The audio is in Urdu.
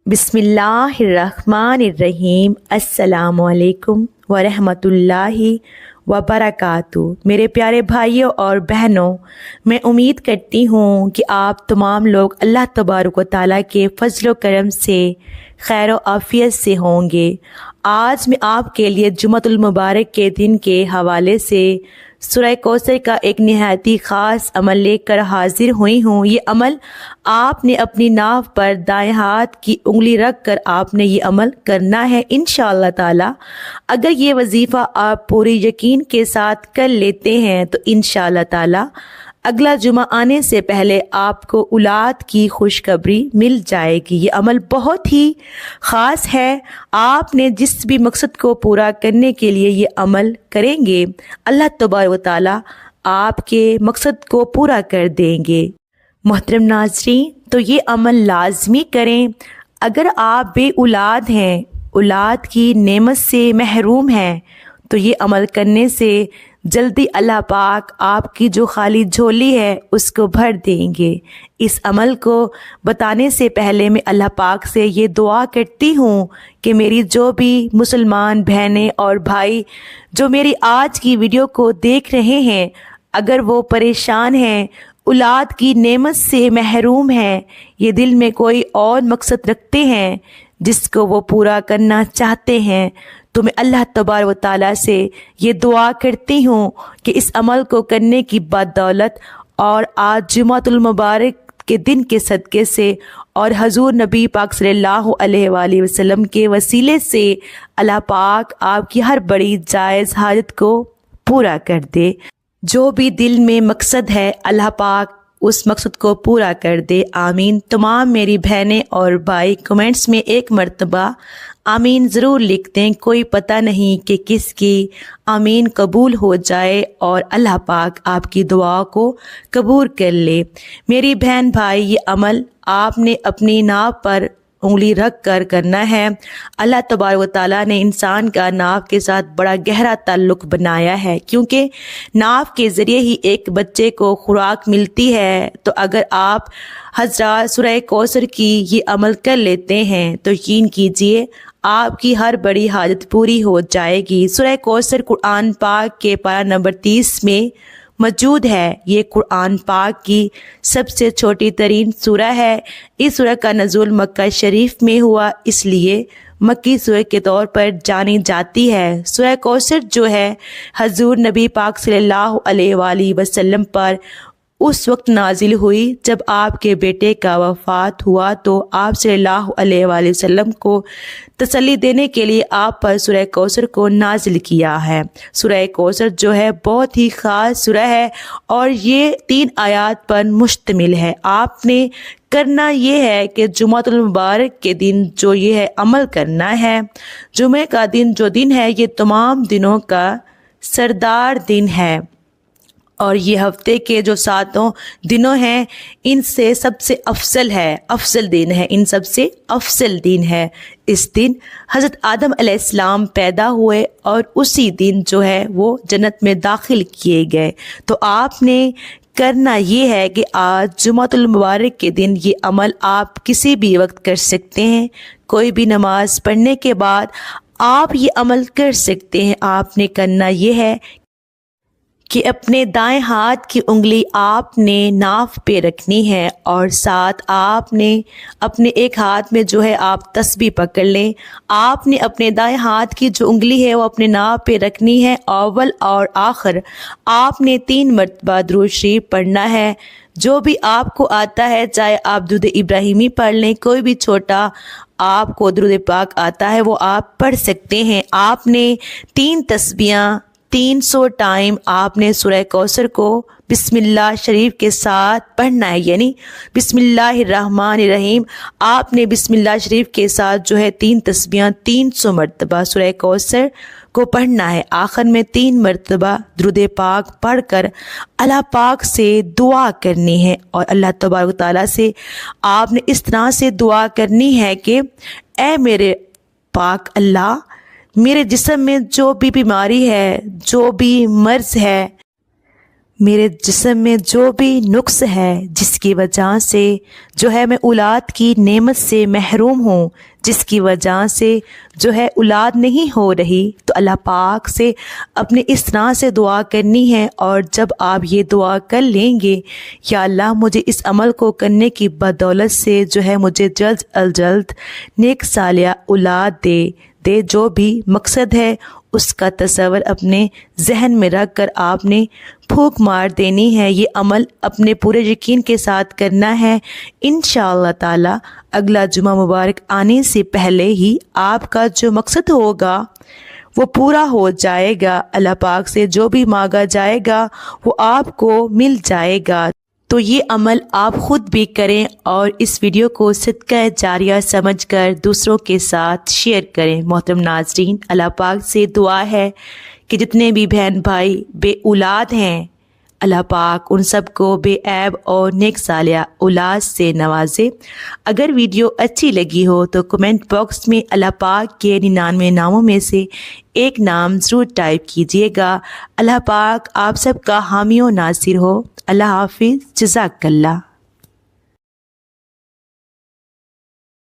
بسم اللہ الرحمن الرحیم۔ السلام علیکم ورحمۃ اللہ وبرکاتہ۔ میرے پیارے بھائیوں اور بہنوں، میں امید کرتی ہوں کہ آپ تمام لوگ اللہ تبارک و تعالیٰ کے فضل و کرم سے خیر و عافیت سے ہوں گے۔ آج میں آپ کے لیے جمعۃ المبارک کے دن کے حوالے سے سورہ کوثر کا ایک نہایت ہی خاص عمل لے کر حاضر ہوئی ہوں۔ یہ عمل آپ نے اپنی ناف پر دائیں ہاتھ کی انگلی رکھ کر آپ نے یہ عمل کرنا ہے انشاءاللہ تعالی۔ اگر یہ وظیفہ آپ پوری یقین کے ساتھ کر لیتے ہیں تو انشاءاللہ تعالی اگلا جمعہ آنے سے پہلے آپ کو اولاد کی خوشخبری مل جائے گی۔ یہ عمل بہت ہی خاص ہے۔ آپ نے جس بھی مقصد کو پورا کرنے کے لیے یہ عمل کریں گے، اللہ تبارک و تعالی آپ کے مقصد کو پورا کر دیں گے۔ محترم ناظرین، تو یہ عمل لازمی کریں۔ اگر آپ بے اولاد ہیں، اولاد کی نعمت سے محروم ہیں، تو یہ عمل کرنے سے جلدی اللہ پاک آپ کی جو خالی جھولی ہے اس کو بھر دیں گے۔ اس عمل کو بتانے سے پہلے میں اللہ پاک سے یہ دعا کرتی ہوں کہ میری جو بھی مسلمان بہنیں اور بھائی جو میری آج کی ویڈیو کو دیکھ رہے ہیں، اگر وہ پریشان ہیں، اولاد کی نعمت سے محروم ہیں، یہ دل میں کوئی اور مقصد رکھتے ہیں جس کو وہ پورا کرنا چاہتے ہیں، تو میں اللہ تبارک و تعالیٰ سے یہ دعا کرتی ہوں کہ اس عمل کو کرنے کی بدولت اور آج جمعۃ المبارک کے دن کے صدقے سے اور حضور نبی پاک صلی اللہ علیہ وآلہ وسلم کے وسیلے سے اللہ پاک آپ کی ہر بڑی جائز حاجت کو پورا کر دے۔ جو بھی دل میں مقصد ہے اللہ پاک اس مقصد کو پورا کر دے، آمین۔ تمام میری بہنیں اور بھائی کمنٹس میں ایک مرتبہ آمین ضرور لکھ دیں۔ کوئی پتہ نہیں کہ کس کی آمین قبول ہو جائے اور اللہ پاک آپ کی دعا کو قبول کر لے۔ میری بہن بھائی، یہ عمل آپ نے اپنی ناف پر انگلی رکھ کر کرنا ہے۔ اللہ تبارک و تعالیٰ نے انسان کا ناف کے ساتھ بڑا گہرا تعلق بنایا ہے، کیونکہ ناف کے ذریعے ہی ایک بچے کو خوراک ملتی ہے۔ تو اگر آپ حضرات سورہ کوثر کی یہ عمل کر لیتے ہیں تو یقین کیجئے آپ کی ہر بڑی حاجت پوری ہو جائے گی۔ سورہ کوثر قرآن پاک کے پارہ نمبر 30 میں موجود ہے۔ یہ قرآن پاک کی سب سے چھوٹی ترین سورہ ہے۔ اس سورہ کا نزول مکہ شریف میں ہوا، اس لیے مکی سورہ کے طور پر جانی جاتی ہے۔ سورہ کوثر جو ہے حضور نبی پاک صلی اللہ علیہ وآلہ وسلم پر اس وقت نازل ہوئی جب آپ کے بیٹے کا وفات ہوا، تو آپ صلی اللہ علیہ وآلہ وسلم کو تسلی دینے کے لیے آپ پر سورہ کوثر کو نازل کیا ہے۔ سورہ کوثر جو ہے بہت ہی خاص سورہ ہے اور یہ 3 آیات پر مشتمل ہے۔ آپ نے کرنا یہ ہے کہ جمعۃ المبارک کے دن جو یہ ہے عمل کرنا ہے۔ جمعہ کا دن جو دن ہے یہ تمام دنوں کا سردار دن ہے، اور یہ ہفتے کے جو 7 دنوں ہیں ان سے سب سے افضل دن ہے، ان سب سے افضل دن ہے۔ اس دن حضرت آدم علیہ السلام پیدا ہوئے اور اسی دن جو ہے وہ جنت میں داخل کیے گئے۔ تو آپ نے کرنا یہ ہے کہ آج جمعۃ المبارک کے دن یہ عمل آپ کسی بھی وقت کر سکتے ہیں، کوئی بھی نماز پڑھنے کے بعد آپ یہ عمل کر سکتے ہیں۔ آپ نے کرنا یہ ہے کہ اپنے دائیں ہاتھ کی انگلی آپ نے ناف پہ رکھنی ہے اور ساتھ آپ نے اپنے ایک ہاتھ میں جو ہے آپ تسبیح پکڑ لیں۔ آپ نے اپنے دائیں ہاتھ کی جو انگلی ہے وہ اپنے ناف پہ رکھنی ہے۔ اول اور آخر آپ نے 3 مرتبہ درود شریف پڑھنا ہے۔ جو بھی آپ کو آتا ہے، چاہے آپ درود ابراہیمی پڑھ لیں، کوئی بھی چھوٹا آپ کو درود پاک آتا ہے وہ آپ پڑھ سکتے ہیں۔ آپ نے 3 تسبیحاں 300 ٹائم آپ نے سورہ کوثر کو بسم اللہ شریف کے ساتھ پڑھنا ہے، یعنی بسم اللہ الرحمن الرحیم۔ آپ نے بسم اللہ شریف کے ساتھ جو ہے 3 تسبیحاں 300 مرتبہ سورہ کوثر کو پڑھنا ہے۔ آخر میں 3 مرتبہ درود پاک پڑھ کر اللہ پاک سے دعا کرنی ہے، اور اللہ تبارک و تعالیٰ سے آپ نے اس طرح سے دعا کرنی ہے کہ اے میرے پاک اللہ، میرے جسم میں جو بھی بیماری ہے، جو بھی مرض ہے، میرے جسم میں جو بھی نقص ہے جس کی وجہ سے جو ہے میں اولاد کی نعمت سے محروم ہوں، جس کی وجہ سے جو ہے اولاد نہیں ہو رہی، تو اللہ پاک سے اپنے اس طرح سے دعا کرنی ہے۔ اور جب آپ یہ دعا کر لیں گے، یا اللہ مجھے اس عمل کو کرنے کی بدولت سے جو ہے مجھے جلد از جلد نیک صالحہ اولاد دے، جو بھی مقصد ہے اس کا تصور اپنے ذہن میں رکھ کر آپ نے پھونک مار دینی ہے۔ یہ عمل اپنے پورے یقین کے ساتھ کرنا ہے۔ انشاءاللہ تعالی اگلا جمعہ مبارک آنے سے پہلے ہی آپ کا جو مقصد ہوگا وہ پورا ہو جائے گا۔ اللہ پاک سے جو بھی مانگا جائے گا وہ آپ کو مل جائے گا۔ تو یہ عمل آپ خود بھی کریں اور اس ویڈیو کو صدقہ جاریہ سمجھ کر دوسروں کے ساتھ شیئر کریں۔ محترم ناظرین، اللہ پاک سے دعا ہے کہ جتنے بھی بہن بھائی بے اولاد ہیں، اللہ پاک ان سب کو بے عیب اور نیک صالحہ اولاد سے نوازے۔ اگر ویڈیو اچھی لگی ہو تو کمنٹ باکس میں اللہ پاک کے 99 ناموں میں سے ایک نام ضرور ٹائپ کیجیے گا۔ اللہ پاک آپ سب کا حامی و ناصر ہو۔ اللہ حافظ، جزاک اللہ۔